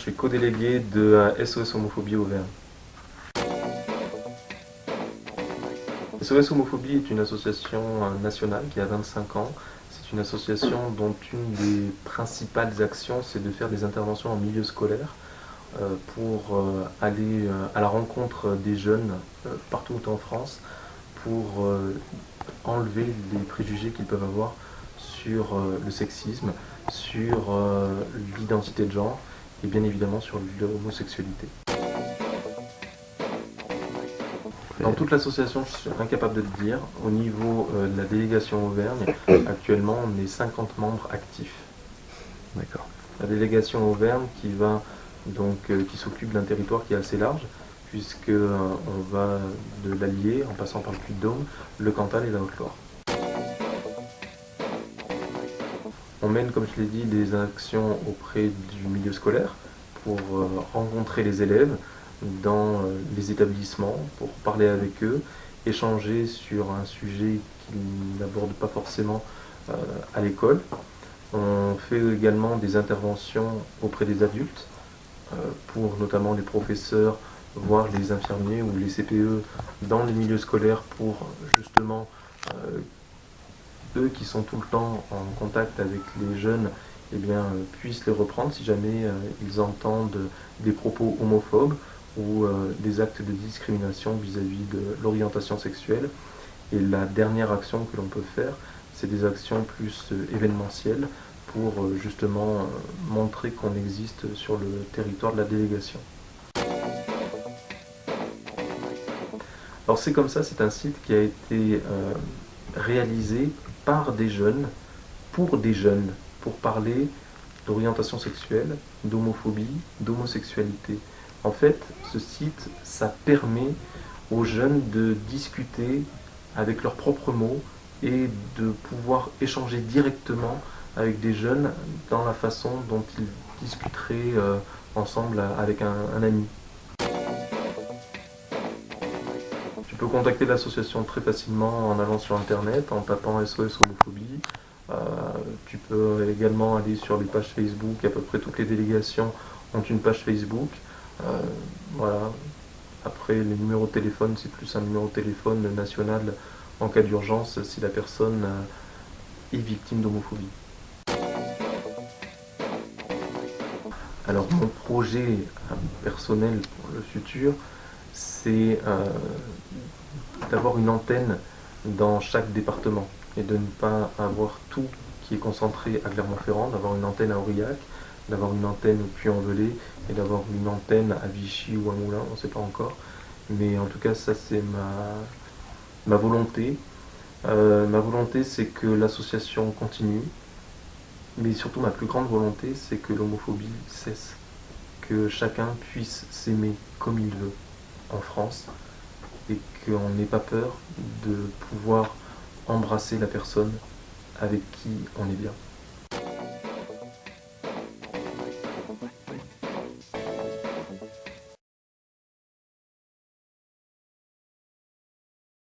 suis co-délégué de SOS Homophobie Auvergne. SOS Homophobie est une association nationale qui a 25 ans. C'est une association dont une des principales actions, c'est de faire des interventions en milieu scolaire pour aller à la rencontre des jeunes partout en France pour enlever les préjugés qu'ils peuvent avoir sur le sexisme, sur l'identité de genre et bien évidemment sur l'homosexualité. Dans toute l'association, je suis incapable de te dire. Au niveau de la délégation Auvergne, actuellement, on est 50 membres actifs. D'accord. La délégation Auvergne qui s'occupe d'un territoire qui est assez large, puisque on va de l'Allier, en passant par le Puy-de-Dôme, le Cantal et la Haute-Loire. On mène, comme je l'ai dit, des actions auprès du milieu scolaire pour rencontrer les élèves dans les établissements, pour parler avec eux, échanger sur un sujet qu'ils n'abordent pas forcément à l'école. On fait également des interventions auprès des adultes, pour notamment les professeurs, voire les infirmiers ou les CPE dans les milieux scolaires pour justement eux qui sont tout le temps en contact avec les jeunes puissent les reprendre si jamais ils entendent des propos homophobes ou des actes de discrimination vis-à-vis de l'orientation sexuelle. Et la dernière action que l'on peut faire, c'est des actions plus événementielles pour justement montrer qu'on existe sur le territoire de la délégation. Alors c'est comme ça, c'est un site qui a été réalisé par des jeunes, pour parler d'orientation sexuelle, d'homophobie, d'homosexualité. En fait, ce site, ça permet aux jeunes de discuter avec leurs propres mots et de pouvoir échanger directement avec des jeunes dans la façon dont ils discuteraient ensemble avec un ami. Tu peux contacter l'association très facilement en allant sur internet, en tapant SOS Homophobie. Tu peux également aller sur les pages Facebook, à peu près toutes les délégations ont une page Facebook. Voilà. Après, les numéros de téléphone, c'est plus un numéro de téléphone national en cas d'urgence si la personne est victime d'homophobie. Alors mon projet personnel pour le futur, c'est d'avoir une antenne dans chaque département et de ne pas avoir tout qui est concentré à Clermont-Ferrand, d'avoir une antenne à Aurillac, d'avoir une antenne au Puy-en-Velay et d'avoir une antenne à Vichy ou à Moulins, on ne sait pas encore. Mais en tout cas, ça c'est ma volonté. Ma volonté, c'est que l'association continue. Mais surtout, ma plus grande volonté, c'est que l'homophobie cesse. Que chacun puisse s'aimer comme il veut en France et qu'on n'ait pas peur de pouvoir embrasser la personne avec qui on est bien.